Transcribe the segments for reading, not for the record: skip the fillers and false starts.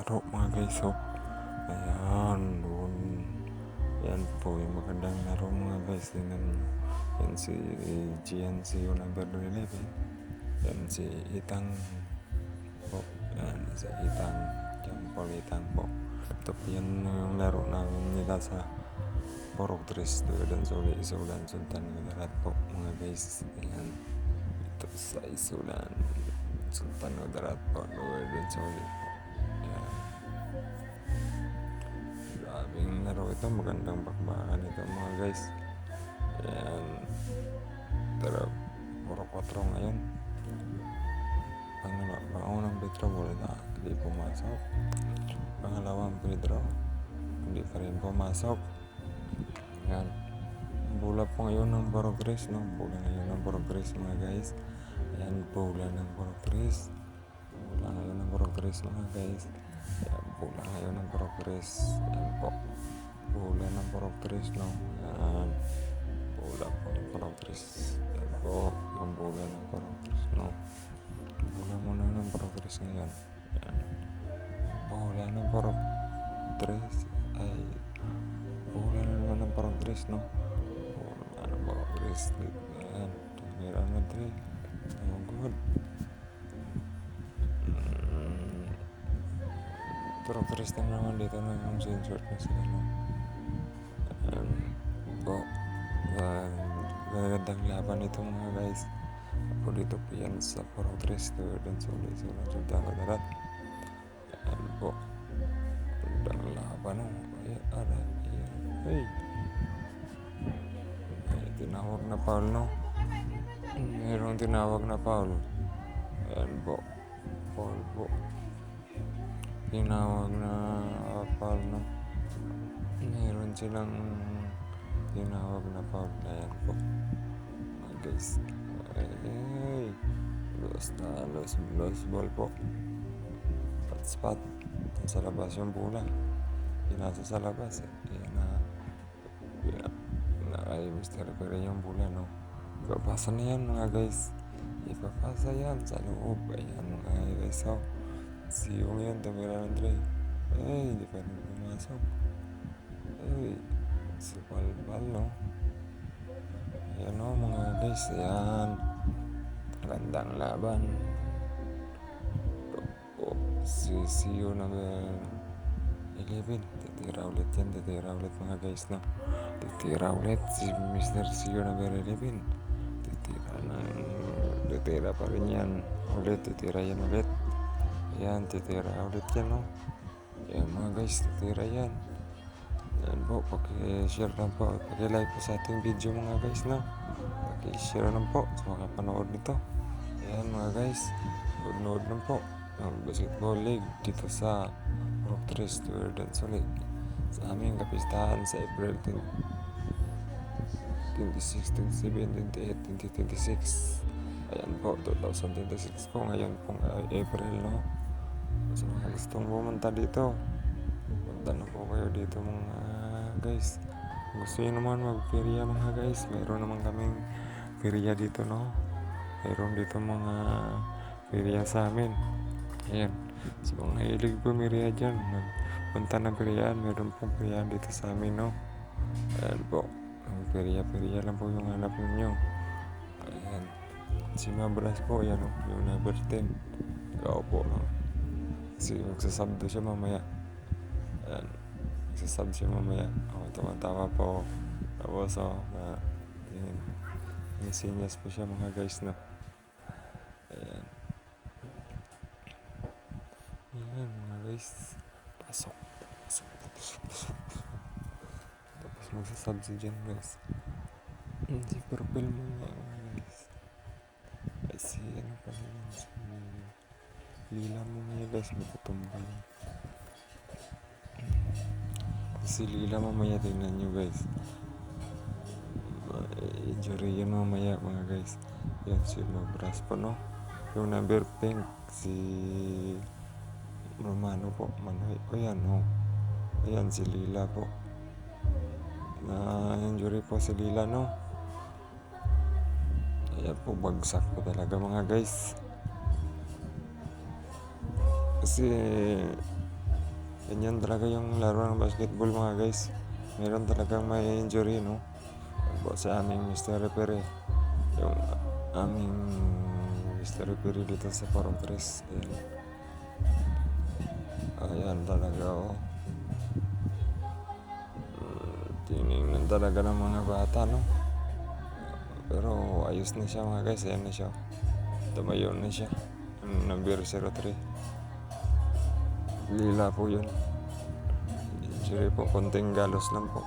laro mga guys. So, ayan, doon. Yan po yung magandang laro mga guys. Tingnan nyo. Yan si GNC yung number 11. Yan si Itang po. Yan si Itang. Yan po Itang po. Ito po yan yung laro namin nila sa Porok Tres. Doon sa Isulan Sultan Kudarat po mga guys. Ayan. Ito sa Isulan Sultan Kudarat po. Doon sa uli po. Ayan. Grabing laro ito. Magandang bakbakan ito mga guys. Ayan. Tara, puro 4 ngayon. Pangunang Petro wala, hindi pumasok. Pangalawang Pedro, hindi pa rin pumasok. Ayan. Bula po ngayon ng Progress, no? Bula ngayon ng Progress mga guys. Ayan, bula ng Progress. Bula ngayon ng Progress mga guys. Ayan, bula ngayon ng Progress. Ayan po. Bula ng Progress, no? Ayan. Bula po ng Progress. Ayan po, yung bula ng Progress, no? Bula muna ng Progress ngayon. Ayan. Bula ng Progress. Ay, bula na naman ng Progress, no? Bula ng Progress. Ayan. Tumira na 3. Oh, good. Progress na naman dito na yung sensor na sila, no? Ayan. Po. Gagandang laban ito mga guys. Ako dito po yan sa Progress doon sa Isulan Sultan Kudarat. Ayan po. Gandang laban, no? Ay, tinawag na foul, no? Mayroong tinawag na foul. Ayan po. Foul po. Tinawag na foul, no? Mayroon silang tinawag na foul. Ayan po. Guys. Ay. Lost ball po. Spot. Sa labas yung bola. Pinasa sa labas. Ayan na. Ay, Mr. Pere yung bola, no? Ipapasa na yan mga guys. Ipapasa yan sa loob. Ayan mga guys. So, si yung yan, tumira ng 3. Ay, hindi pa rin pumasok. Ay, si Balbal, no? Ayan, no, mga guys. Ayan. Gandang laban. Si CEO number 11. Titira ulit mga guys, no? Titira ulit si Mr. CEO number 11. Titira pa rin yan. Titira yan ulit. Ayan, titira ulit yan, no? Ayan mga guys, titira yan. Ayan po, paki-share lang po. Paki-like po sa ating video mga guys, no? Paki-share lang po sa mga panood nito. Ayan mga guys, nood lang po ang basketball league dito sa Progress Jordan Solid sa aming kapistahan sa April 26, 27, 28, 2026. Ayan po, 2026 po ngayon pong April, no? So mga gustong pumunta dito, punta na po kayo dito mga guys. Gusto nyo naman magperiya mga guys, mayroon naman kaming periya dito, no? Mayroon dito mga periya sa amin. Ayan, so mga hilig pumiriya dyan, punta ng periyan, mayroon pong periya dito sa amin, no? Ayan po, ang periya lang po yung hanap ninyo. Ayan, si Mabras po, yan o, yung number 10. Ikaw po, no? Kasi magsasabdo siya mamaya. Ayan, magsasabdo siya mamaya. Ako, tumatawa po. Tapos, yun, may sinyas po siya mga guys, no? Ayan. Ayan mga guys. Pasok. Tapos magsasabdo dyan guys. Si purple mo nga guys. Ay si ano pala yun. Si Lila mo nga guys. Matutumba yun. Si Lila mamaya tingnan nyo guys. Injury yun mamaya mga guys. Yan si Mabras po, no? Yung number pink si Romano po. Manoy. O yan, no? Ayan si Lila po. Na injury po si Lila, no? Ayan po, bagsak po talaga mga guys. Kasi Ganyan talaga yung laro ng basketball mga guys. Meron talagang may injury, no? Po sa aming Mr. Referee. Yung aming Mr. Referee dito sa Parok 3. Ayan talaga, oh. Tinignan talaga ng mga bata, no? Pero ayos na siya mga guys. Ayan na siya. Tumayo na siya. Number 03. Lila po yun. Injury po. Konting galos lang po.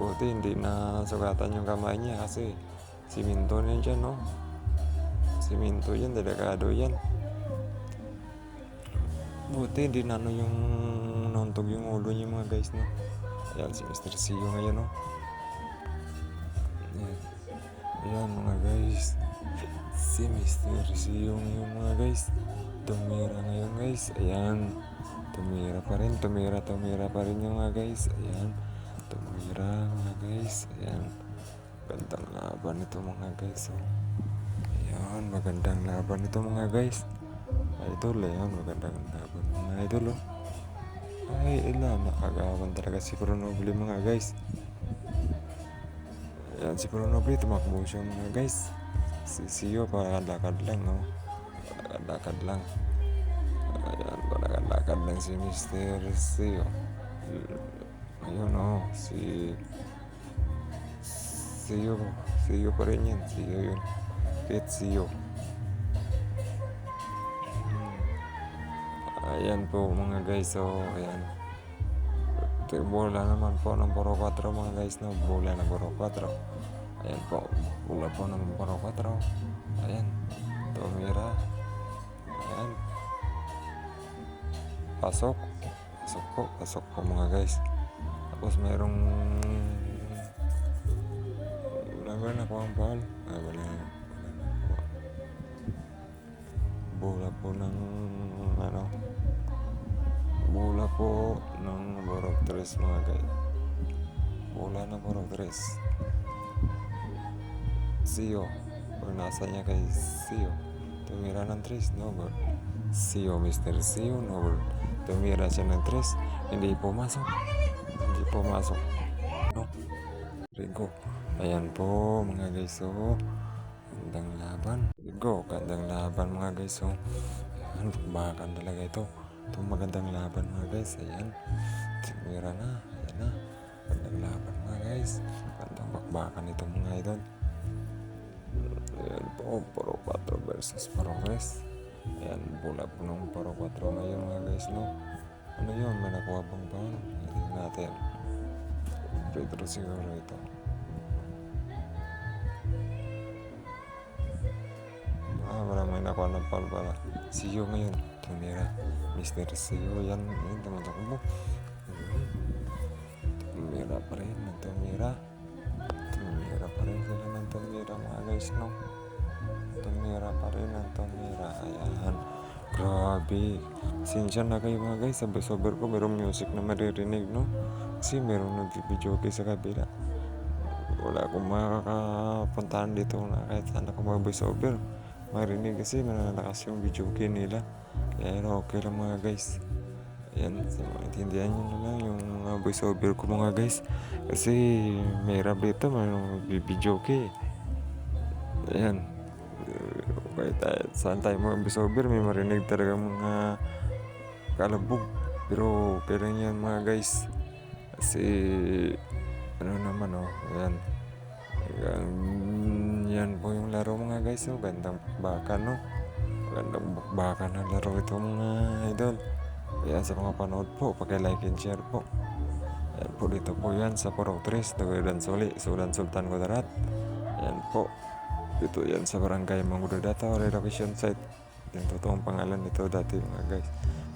Buti hindi na sugatan yung kamay niya kasi siminto na dyan, no? Siminto yan. Delikado yan. Buti hindi na yung nauntog yung ulo niya mga guys, no? Ayan si Mr. CEO ngayon, no? Ayan mga guys. Si Mr. CEO ngayon mga guys. Tumira ngayon guys. Ayan. Tumira pa rin yung mga guys. Ayan. Tumira mga guys. Ayan. Gandang laban ito mga guys. Oh. Ayan. Magandang laban ito mga guys. Idol. Ayan. Magandang laban mga idol. Oh. Ay ilan. Nakagawan talaga si Pronobly mga guys. Ayan si Pronobly. Tumakbo siya mga guys. Si CEO lakad lang, no? Lakad lang. Ayan, lakad lang si Mr. CEO. Ayun, oh, si CEO pa rin yan. CEO yun. Pet CEO. Ayan po mga guys, so ayan. Bola naman po ng Puro 4 mga guys, no? Bola ng Puro 4. Ayan po, bola po ng Puro 4. Ayan, tumira. Ayan. Pasok po mga guys. Tapos merong naman ako ang ball. Wala. Bola po ng bola po ng Borok 3 mga guys. Bola ng Borok 3. CEO. Pag nasa niya kay CEO. Tumira ng 3. No ball. CEO, Mr. CEO. No ball. Tumira siya ng 3. Hindi pumasok. No. Rigo. Ayan po mga guys. So, gandang laban. Rigo. Gandang laban mga guys. So, ayan. Bakbakan talaga ito. Itong magandang laban mga guys. Ayan. Tumira na. Ayan na. Gandang laban mga guys. Gandang bakbakan ito mga idol. Ayan po. Puro 4 versus Puro 3. Ayan. Bola po ng Puro 4 ngayon mga guys. No. Ano yun? May nakuha bang ball? Tingnan natin. Pedro siguro ito. Wala may nakuha ng ball pala. CEO ngayon. Tumira. Mr. CEO yan. Ayan. Tumatakbo. Tumira pa rin. Tumira pa rin sila ng tumira mga guys, no? Tumira pa rin ng tumira. Ayan. Grabe. Sinsya na kayo mga guys. Sa voiceover ko mayroong music na maririnig, no? Kasi mayroong nag-video sa kabila. Wala akong makakapuntahan dito na kahit saan ako mag-voiceover. Marinig kasi malalakas yung video nila. Kaya okay lang mga guys. Ayan, so maintindihan nyo na lang yung voiceover ko mga guys. Kasi mahirap dito, mayroong video Ayan. Kahit saan tayo mga voiceover, may marinig talaga mga kalabog. Pero okay lang yan mga guys. Kasi ano naman, oh, ayan. Yan po yung laro mga guys, oh. Gandang bakbakan, no? Gandang bakbakan na laro ito mga idol. Kaya sa mga panood po, paki-like and share po. Ayan po, dito po yan sa Purok 3, Tugudan Suli, Sudan Sultan Kudarat. Ayan po, dito yan sa Barangay Mangududata, relocation site. Yung totoong pangalan nito dati mga guys.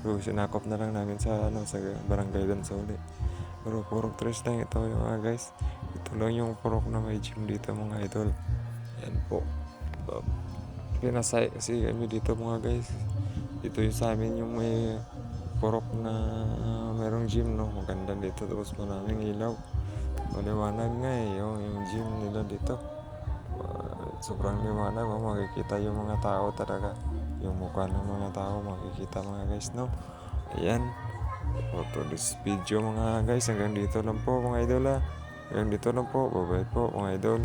So sinakop na lang namin sa Barangay Dan Suli. Pero Purok 3 lang ito yung mga guys. Ito lang yung Purok na may gym dito mga idol. Ayan po. Pinasay kasi kami dito mga guys. Dito yung sa amin yung may Purok na merong gym, no? Maganda dito, tapos maraming ilaw. Maliwanag nga yung gym nila dito. Sobrang liwanag, makikita yung mga tao talaga. Yung mukha ng mga tao makikita mga guys, no? Ayan. to this video mga guys. Hanggang dito lang po mga idol ha. Hanggang dito lang po. Bye bye po mga idol.